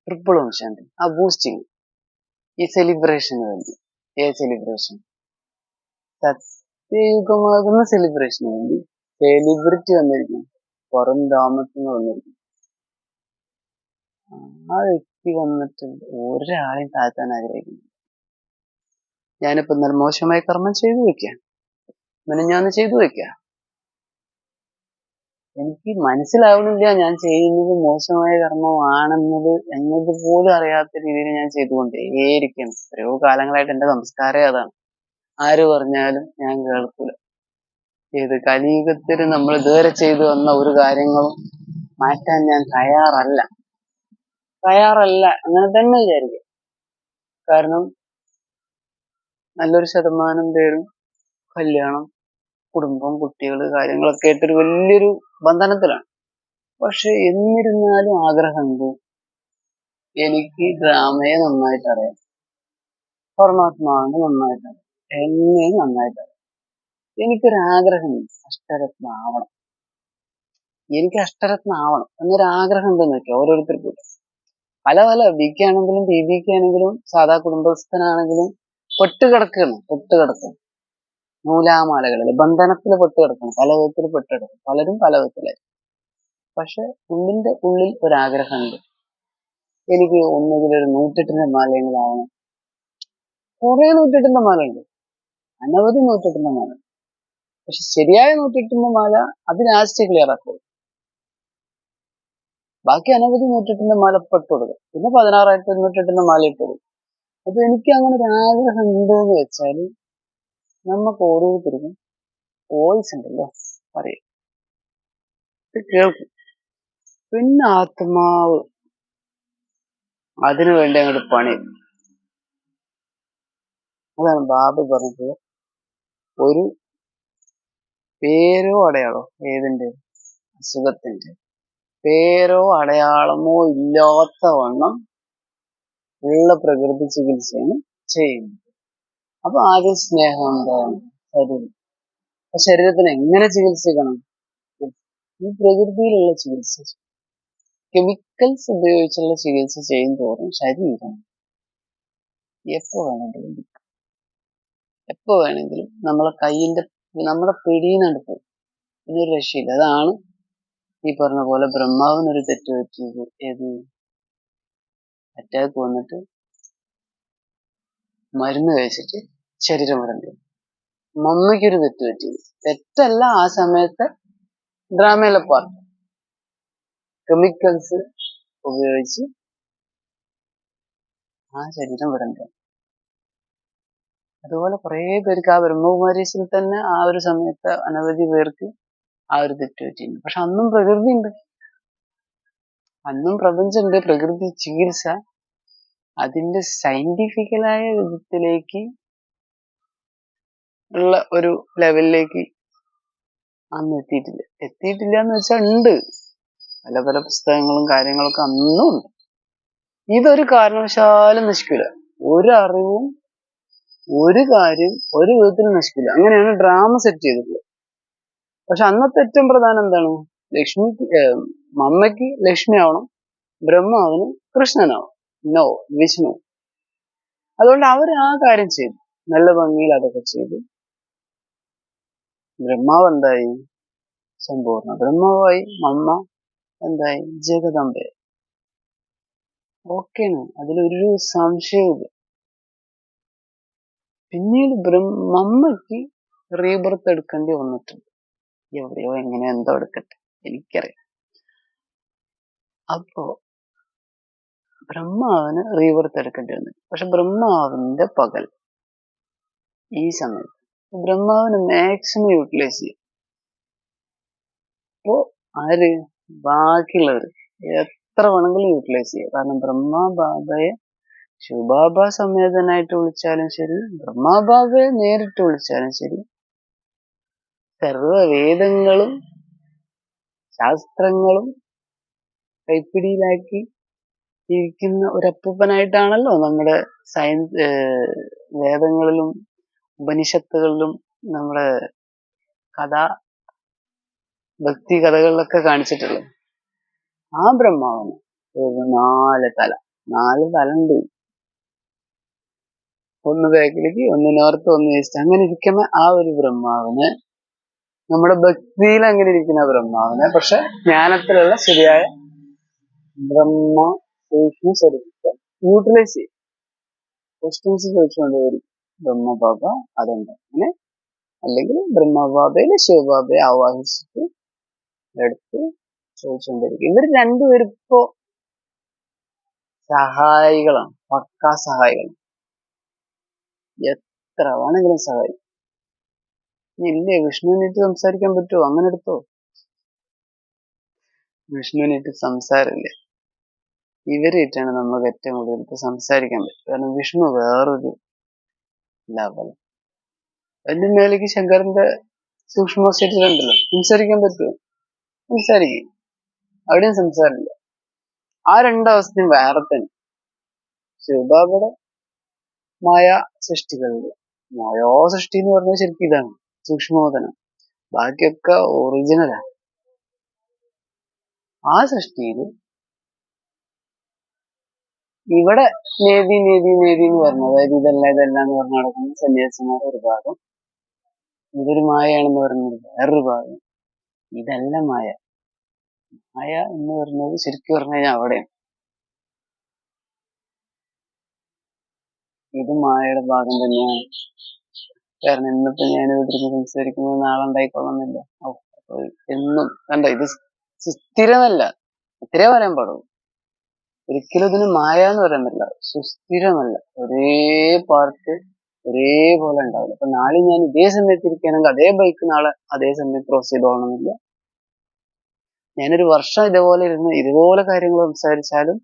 Triple Om Shanti, ആ boosting, ഈ സെലിബ്രേഷന് വേണ്ടി. ഏത് സെലിബ്രേഷൻ? സത്യയുഗമാകുന്ന സെലിബ്രേഷന് വേണ്ടി സെലിബ്രിറ്റി വന്നിരിക്കും, പുറം ധാമത്തിന് വന്നിരിക്കും. ആ വ്യക്തി വന്നിട്ട് ഒരാളെയും താഴ്ത്താൻ ആഗ്രഹിക്കുന്നു. ഞാനിപ്പോ ഇന്നലെ മോശമായ കർമ്മം ചെയ്തു വെക്കാം, മിനിഞ്ഞാന്ന് ചെയ്തു വെക്കാം. എനിക്ക് മനസ്സിലാവുന്നില്ല ഞാൻ ചെയ്യുന്നത് മോശമായ കർമ്മമാണെന്നത് എന്നത് പോലും അറിയാത്ത രീതിയിൽ ഞാൻ ചെയ്തുകൊണ്ടേയിരിക്കണം. എത്രയോ കാലങ്ങളായിട്ട് എന്റെ സംസ്കാരം അതാണ്. ആര് പറഞ്ഞാലും ഞാൻ കേൾക്കൂല. ഏത് കലിയുഗത്തിൽ നമ്മൾ ഇതുവരെ ചെയ്തു വന്ന ഒരു കാര്യങ്ങളും മാറ്റാൻ ഞാൻ തയ്യാറല്ല. അങ്ങനെ തന്നെ വിചാരിക്കും. കാരണം നല്ലൊരു ശതമാനം പേരും കല്യാണം, കുടുംബം, കുട്ടികള്, കാര്യങ്ങളൊക്കെ ആയിട്ടൊരു വലിയൊരു ബന്ധനത്തിലാണ്. പക്ഷെ എന്നിരുന്നാലും ആഗ്രഹമുണ്ട്, എനിക്ക് ഡ്രാമയെ നന്നായിട്ട് അറിയാം, പരമാത്മാവിനെ നന്നായിട്ട് അറിയാം, എന്നെയും നന്നായിട്ട് അറിയാം. എനിക്കൊരാഗ്രഹമുണ്ട്, അഷ്ടരത്നാവണം. എനിക്ക് അഷ്ടരത്നാവണം എന്നൊരാഗ്രഹം ഉണ്ടെന്ന് വെച്ചാൽ ഓരോരുത്തർക്കും പല പല ബിക്ക് ആണെങ്കിലും ബിബിക്ക് ആണെങ്കിലും സാധാ കുടുംബസ്ഥനാണെങ്കിലും പെട്ടുകിടക്കണം. നൂലാമാലകളിൽ ബന്ധനത്തിൽ പെട്ടുകിടക്കണം, പല വിധത്തിൽ പെട്ടുകിടക്കും, പലരും പല വിധത്തിലായി. പക്ഷെ ഉള്ളിന്റെ ഉള്ളിൽ ഒരാഗ്രഹമുണ്ട്, എനിക്ക് ഒന്നുകിൽ ഒരു 108 മാലയെങ്കിലാവണം. കുറെ 108 മാലയുണ്ട്, അനവധി 108 മാല. പക്ഷെ ശരിയായ 108 മാല അത് ലാസ്റ്റ് ക്ലിയർ ആക്കുള്ളൂ. ബാക്കി അനവധി 108 മാല പെട്ടുകൊടുക്കും, പിന്നെ 16,108 മാല ഇട്ടുകൊടുക്കും. അപ്പൊ എനിക്ക് അങ്ങനെ ഒരു ആഗ്രഹം ഉണ്ടെന്ന് വെച്ചാല് നമുക്ക് ഓരോരുത്തർക്കും വോയിസ് ഉണ്ടല്ലോ, പറയും, കേൾക്കും. പിന്നെ ആത്മാവ് അതിനു വേണ്ടി അങ്ങോട്ട് പണി. അതാണ് ബാബ പറഞ്ഞത്, ഒരു പേരോ അടയാളോ, ഏതിന്റെ? അസുഖത്തിന്റെ പേരോ അടയാളമോ ഇല്ലാത്ത വണ്ണം ഉള്ള പ്രകൃതി ചികിത്സയാണ് ചെയ്യുന്നത്. അപ്പൊ ആദ്യം സ്നേഹം എന്താണ്? ശരീരം. അപ്പൊ ശരീരത്തിന് എങ്ങനെ ചികിത്സിക്കണം? ഈ പ്രകൃതിയിലുള്ള ചികിത്സ, കെമിക്കൽസ് ഉപയോഗിച്ചുള്ള ചികിത്സ ചെയ്യും തോറും ശരീരം എപ്പോ വേണമെങ്കിലും നമ്മളെ പിടിയുന്നുണ്ട് പോകും, ഇതിനൊരു രക്ഷയില്ല. അതാണ് ഈ പറഞ്ഞ പോലെ ബ്രഹ്മാവിനൊരു തെറ്റ് പറ്റിയത്. ഏത്? അറ്റാക്ക് വന്നിട്ട് മരുന്ന് കഴിച്ചിട്ട് ശരീരം വിടേണ്ടി. മമ്മയ്ക്കൊരു തെറ്റ് പറ്റിയത്, തെറ്റല്ല, ആ സമയത്ത് ഡ്രാമയിലെ പാർട്ട്, കെമിക്കൽസ് ഉപയോഗിച്ച് ആ ശരീരം വിടേണ്ടി. അതുപോലെ കുറെ പേർക്ക് ആ ബ്രഹ്മകുമാരീസിൽ തന്നെ ആ ഒരു സമയത്ത് അനവധി പേർക്ക് ആ ഒരു തെറ്റ് പറ്റിയിട്ടുണ്ട്. പക്ഷെ അന്നും പ്രകൃതി ഉണ്ട്, അന്നും പ്രപഞ്ചമുണ്ട്. പ്രകൃതി ചികിത്സ അതിന്റെ സയന്റിഫിക്കലായ വിധത്തിലേക്ക് ഉള്ള ഒരു ലെവലിലേക്ക് അന്ന് എത്തിയിട്ടില്ല എന്ന് വെച്ചാൽ ഉണ്ട്, പല പല പുസ്തകങ്ങളും കാര്യങ്ങളൊക്കെ അന്നും ഉണ്ട്. ഇതൊരു കാരണവശാലും നശിക്കില്ല. ഒരു അറിവും ഒരു കാര്യം ഒരു വിധത്തിലും നശിക്കില്ല. അങ്ങനെയാണ് ഡ്രാമ സെറ്റ് ചെയ്തിട്ടുള്ളത്. പക്ഷെ അന്നത്തെ ഏറ്റവും പ്രധാനം എന്താണ്? മമ്മയ്ക്ക് ലക്ഷ്മി ആവണം, ബ്രഹ്മാവിന് കൃഷ്ണനാവണം, നോ വിഷ്ണു. അതുകൊണ്ട് അവർ ആ കാര്യം ചെയ്തു, നല്ല ഭംഗിയിൽ അതൊക്കെ ചെയ്തു. ബ്രഹ്മാവ് എന്തായി? സമ്പൂർണ്ണ ബ്രഹ്മാവായി. മമ്മ എന്തായി? ജഗദമ്പെ. ഓക്കെയാണ്, അതിലൊരു സംശയമില്ല. പിന്നീട് മമ്മയ്ക്ക് റീബർത്ത് എടുക്കേണ്ടി വന്നിട്ടുണ്ട്, എവിടെയോ എങ്ങനെയോ എന്തോ എടുക്കട്ടെ, എനിക്കറിയാം. അപ്പോ ബ്രഹ്മാവിന് റീബർത്ത് എടുക്കേണ്ടി വന്നു. പക്ഷെ ബ്രഹ്മാവിന്റെ പകൽ ഈ സമയത്ത് ബ്രഹ്മാവിന് മാക്സിമം യൂട്ടിലൈസ് ചെയ്യും. അപ്പോ ആര്? ബാക്കിയുള്ളവർ എത്ര വേണമെങ്കിലും യൂട്ടിലൈസ് ചെയ്യും. കാരണം ബ്രഹ്മബാബയെ ശിവബാബ സംവേദനായിട്ട് വിളിച്ചാലും ശരി, ബ്രഹ്മബാബയെ നേരിട്ട് വിളിച്ചാലും ശരി, സർവവേദങ്ങളും ശാസ്ത്രങ്ങളും കൈപ്പിടിയിലാക്കി ഇരിക്കുന്ന ഒരപ്പൂപ്പനായിട്ടാണല്ലോ നമ്മുടെ സയൻസ് വേദങ്ങളിലും ഉപനിഷത്തുകളിലും നമ്മുടെ ഭക്തി കഥകളിലൊക്കെ കാണിച്ചിട്ടുള്ളത്. ആ ബ്രഹ്മാവിന് 4 തല, 4 തലുണ്ട്. ഒന്ന് ബാക്കിലേക്ക്, ഒന്ന് നോർത്ത്, ഒന്ന് ഈസ്റ്റ്. അങ്ങനെ ഇരിക്കുന്ന ആ ഒരു ബ്രഹ്മാവിനെ, നമ്മുടെ ഭക്തിയിൽ അങ്ങനെ ഇരിക്കുന്ന ബ്രഹ്മാവിനെ, പക്ഷെ ജ്ഞാനത്തിലുള്ള ശരിയായ ബ്രഹ്മ സൂക്ഷ്മ സ്വരൂപത്തെ യൂട്ടിലൈസ് ചെയ്യും. ക്വസ്റ്റ്യൻസ് ചോദിച്ചുകൊണ്ട് വരും, ബ്രഹ്മബാബ അതുണ്ട് അങ്ങനെ, അല്ലെങ്കിൽ ബ്രഹ്മബാബയിലെ ശിവബാബയെ ആവാഹിച്ചിട്ട് എടുത്ത് ചോദിച്ചുകൊണ്ടിരിക്കും. ഇവർ രണ്ടുപേരും ഇപ്പോ സഹായികളാണ്, പക്കാ സഹായികളാണ്. എത്ര വേണമെങ്കിലും സഹായിക്കും. ഇല്ലേ, വിഷ്ണുവിനായിട്ട് സംസാരിക്കാൻ പറ്റുമോ? അങ്ങനെ എടുത്തോ. വിഷ്ണുവിനായിട്ട് സംസാരമില്ല. ഇവരായിട്ടാണ് നമുക്ക് ഏറ്റവും കൂടുതൽ ഇപ്പൊ സംസാരിക്കാൻ പറ്റും. കാരണം വിഷ്ണു വേറൊരു ലെവൽ. അതിന്റെ മേലേക്ക് ശങ്കരന്റെ സൂക്ഷ്മ ശരീരമുണ്ടല്ലോ, സംസാരിക്കാൻ പറ്റുമോ? സംസാരിക്കും. അവിടെയും സംസാരമില്ല. ആ രണ്ടവസ്ഥയും വേറെ തന്നെ. ശിവബാബയുടെ മായ സൃഷ്ടികളിൽ, മായാ സൃഷ്ടി എന്ന് പറഞ്ഞാൽ ശരിക്കും ഇതാണ്, സൂക്ഷ്മോദനം. ബാക്കിയൊക്കെ ഒറിജിനലാണ്. ആ സൃഷ്ടിയിൽ ഇവിടെ നേതി നേതി നേതി എന്ന് പറഞ്ഞു, അതായത് ഇതല്ല ഇതെല്ലാം എന്ന് പറഞ്ഞു നടക്കുന്ന സന്യാസിമാരുടെ ഒരു ഭാഗം, ഇതൊരു മായയാണെന്ന് പറയുന്നത് വേറൊരു ഭാഗം. ഇതല്ല മായ. മായ എന്ന് പറയുന്നത് ശരിക്കും പറഞ്ഞു കഴിഞ്ഞാൽ അവിടെയാണ്. ഇത് മായയുടെ ഭാഗം തന്നെയാണ്. കാരണം ഇന്നിപ്പോ ഞാൻ ഇവിടെ സംസാരിക്കുന്നത് നാളെ ഉണ്ടായിക്കൊള്ളുന്നില്ല. എന്നും കണ്ട, ഇത് സുസ്ഥിരമല്ല. ഇത്രേ പറയാൻ പാടുള്ളൂ. ഒരിക്കലും ഇതിന് മായ എന്ന് പറയാൻ പറ്റില്ല. സുസ്ഥിരമല്ല. ഒരേ പാർട്ട് ഒരേപോലെ ഉണ്ടാവില്ല. അപ്പൊ നാളെ ഞാൻ ഇതേ സമയത്ത് ഇരിക്കുകയാണെങ്കിൽ അതേ ബൈക്ക് നാളെ അതേ സമയത്ത് ക്രോസ് ചെയ്തോളണമെന്നില്ല. ഞാനൊരു വർഷം ഇതേപോലെ ഇരുന്ന് ഇതുപോലെ കാര്യങ്ങൾ സംസാരിച്ചാലും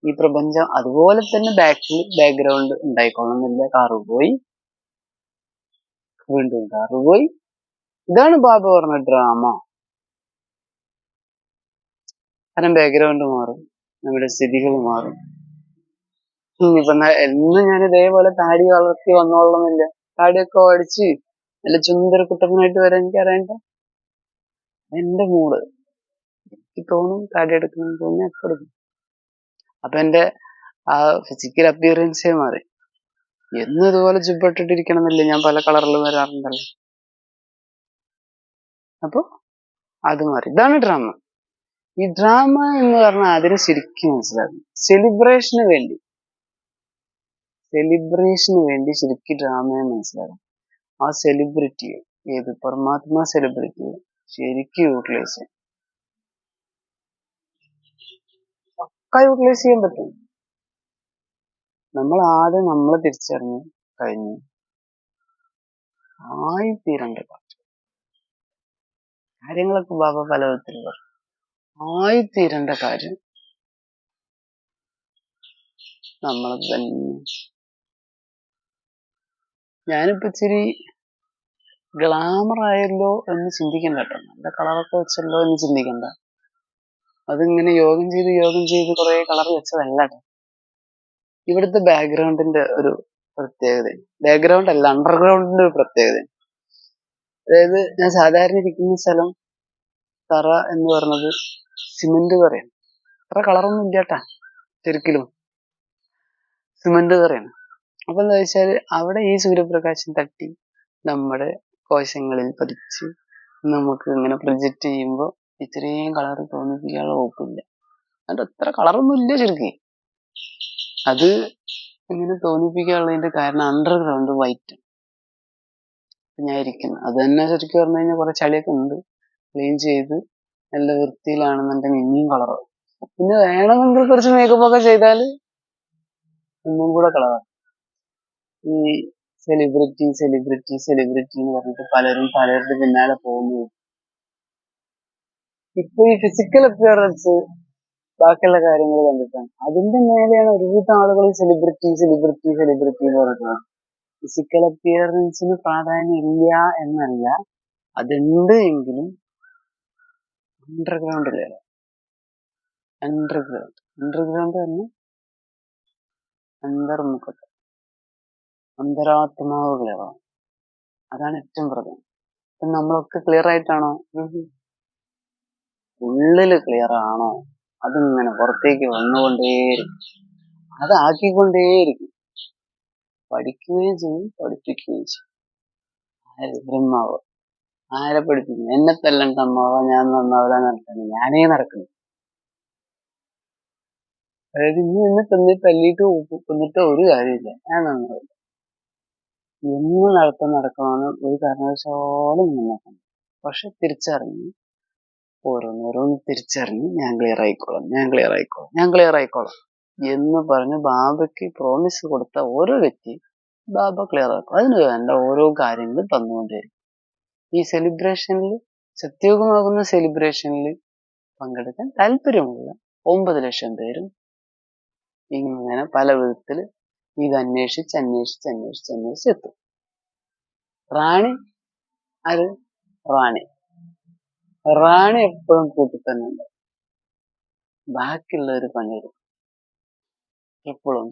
ഈ പ്രപഞ്ചം അതുപോലെ തന്നെ ബാക്ക്ഗ്രൗണ്ട് ഉണ്ടായിക്കൊള്ളണമെന്നില്ല. കാറ് പോയി, വീണ്ടും കാറ് പോയി. ഇതാണ് ബാബ പറഞ്ഞ ഡ്രാമ. കാരണം ബാക്ക്ഗ്രൗണ്ട് മാറും, നമ്മുടെ സ്ഥിതികൾ മാറും. ഇനിയിപ്പൊ എന്ന് ഞാൻ ഇതേപോലെ താടി വളർത്തി വന്നോളണമെന്നില്ല. താടിയൊക്കെ അടിച്ച് നല്ല ചുന്ദര കുട്ടപ്പനായിട്ട് വരാൻ എനിക്ക് അറിയണ്ട. എന്റെ മൂഡ് എനിക്ക് തോന്നും താടി എടുക്കണം തോന്നി ഒക്കെ എടുക്കും. അപ്പൊ എന്റെ ആ ഫിസിക്കൽ അപ്പിയറൻസേ മാറി. എന്നും ഇതുപോലെ ചുബട്ടിട്ടിരിക്കണം എന്നില്ല, ഞാൻ പല കളറിലും വരാറുണ്ടല്ലോ. അപ്പൊ അത് മാറി. ഇതാണ് ഡ്രാമ. ഈ ഡ്രാമ എന്ന് പറഞ്ഞാൽ അതിന് ശരിക്കും മനസ്സിലാക്കും. സെലിബ്രേഷന് വേണ്ടി ശരിക്കും ഡ്രാമയെ മനസ്സിലാക്കും. ആ സെലിബ്രിറ്റിയെ, ഏത് പരമാത്മാ സെലിബ്രിറ്റിയെ ശരിക്കും യൂട്ടിലൈസ് ചെയ്യും. ഒക്കെ യൂട്ടിലൈസ് ചെയ്യാൻ പറ്റും. നമ്മൾ ആദ്യം നമ്മളെ തിരിച്ചറിഞ്ഞ് കഴിഞ്ഞു ആയിത്തീരേണ്ട കാര്യങ്ങളൊക്കെ ബാബ പല വിധത്തിൽ പറഞ്ഞു. ആയിത്തീരേണ്ട കാര്യം നമ്മൾ തന്നെ. ഞാനിപ്പോ ഇച്ചിരി ഗ്ലാമർ ആയല്ലോ എന്ന് ചിന്തിക്കണ്ട കേട്ടോ. നല്ല കളറൊക്കെ വെച്ചല്ലോ എന്ന് ചിന്തിക്കണ്ട. അതിങ്ങനെ യോഗം ചെയ്ത് കുറെ കളർ വെച്ചതല്ല കേട്ടോ. ഇവിടുത്തെ ബാക്ക്ഗ്രൗണ്ടിന്റെ ഒരു പ്രത്യേകത, ബാക്ക്ഗ്രൗണ്ട് അല്ല അണ്ടർഗ്രൗണ്ടിന്റെ ഒരു പ്രത്യേകത. അതായത് ഞാൻ സാധാരണ ഇരിക്കുന്ന സ്ഥലം തറ എന്ന് പറയുന്നത് സിമെന്റ് തറയാണ്. അത്ര കളറൊന്നും ഇല്ലാട്ടാ, ശരിക്കലും സിമെന്റ് തറയാണ്. അപ്പൊ എന്താ വെച്ചാല് അവിടെ ഈ സൂര്യപ്രകാശം തട്ടി നമ്മുടെ കോശങ്ങളിൽ പതിച്ച് നമുക്ക് ഇങ്ങനെ പ്രൊജക്റ്റ് ചെയ്യുമ്പോൾ ഇത്രയും കളർ തോന്നിപ്പിക്കാനുള്ള വകുപ്പില്ല. അത് അത്ര കളറൊന്നും ഇല്ല ശരിക്കും. അത് ഇങ്ങനെ തോന്നിപ്പിക്കാനുള്ളതിന്റെ കാരണം അണ്ടർഗ്രൗണ്ട് വൈറ്റ് ഞാൻ ഇരിക്കുന്നത്. അത് തന്നെ ശരിക്കും പറഞ്ഞു കഴിഞ്ഞാൽ കുറെ ചളിയൊക്കെ ഉണ്ട്. ക്ലീൻ ചെയ്ത് നല്ല വൃത്തിയിലാണെന്നുണ്ടെങ്കിൽ ഇനിയും കളറ്. പിന്നെ വേണമെങ്കിൽ കുറച്ച് മേക്കപ്പ് ഒക്കെ ചെയ്താല് ഒന്നും കൂടെ കളറാണ്. ഈ സെലിബ്രിറ്റി എന്ന് പറഞ്ഞിട്ട് പലരും പലരുടെ പിന്നാലെ പോകുന്നു. ഇപ്പൊ ഈ ഫിസിക്കൽ അപ്പിയറൻസ് ബാക്കിയുള്ള കാര്യങ്ങൾ കണ്ടിട്ടാണ്. അതിന്റെ മേലെയാണ് ഒരുവിധ ആളുകൾ സെലിബ്രിറ്റി എന്ന് പറഞ്ഞിട്ടാണ്. ഫിസിക്കൽ അപ്പിയറൻസിന് പ്രാധാന്യം ഇല്ല എന്നല്ല, അതുണ്ട് എങ്കിലും അണ്ടർഗ്രൗണ്ടിലാണ്. അണ്ടർഗ്രൗണ്ട് തന്നെ അന്തർമുഖത്ത് അന്തരാത്മാവുകളാണ്. അതാണ് ഏറ്റവും പ്രധാനം. നമ്മളൊക്കെ ക്ലിയർ ആയിട്ടാണോ? ഉള്ളില് ക്ലിയർ ആണോ? അതിങ്ങനെ പുറത്തേക്ക് വന്നുകൊണ്ടേയിരിക്കും, അതാക്കിക്കൊണ്ടേയിരിക്കും. പഠിക്കുകയും ചെയ്യും, പഠിപ്പിക്കുകയും ചെയ്യും. ആര്? ബ്രഹ്മാവ്. ആരെ പഠിപ്പിക്കും? എന്നെ തല്ലണ്ട അമ്മാവ, ഞാൻ നന്നാവില്ല നടക്കുന്നു, ഞാനേ നടക്കുന്നു. അതായത് ഇനി എന്നെ തല്ലിയിട്ട് കൊന്നിട്ട് ഒരു കാര്യമില്ല, ഞാൻ നന്നാവില്ല എന്ന് നടക്കണമെന്ന് ഒരു കാരണവശാലും നന്നാക്കണം. പക്ഷെ തിരിച്ചറിഞ്ഞ് ഓരോന്നോരോന്ന് തിരിച്ചറിഞ്ഞ് ഞാൻ ക്ലിയർ ആയിക്കോളാം, ഞാൻ ക്ലിയർ ആയിക്കോളാം, ഞാൻ ക്ലിയർ ആയിക്കോളാം എന്ന് പറഞ്ഞ് ബാബയ്ക്ക് പ്രോമിസ് കൊടുത്ത ഓരോ വ്യക്തി ബാബ ക്ലിയർ ആക്കും. അതിന് വേണ്ട ഓരോ കാര്യങ്ങളും തന്നുകൊണ്ടേയിരിക്കും. ഈ സെലിബ്രേഷനിൽ, സത്യയുഗമാകുന്ന സെലിബ്രേഷനിൽ പങ്കെടുക്കാൻ താല്പര്യമുള്ള 9 ലക്ഷം പേരും ഇങ്ങനെ പല വിധത്തിൽ ഇത് അന്വേഷിച്ച് എത്തും. റാണി അത് റാണി എപ്പോഴും കൂട്ടിൽ തന്നെ ഉണ്ട്. ബാക്കിയുള്ളവർ പണിയെടുക്കും എപ്പോഴും.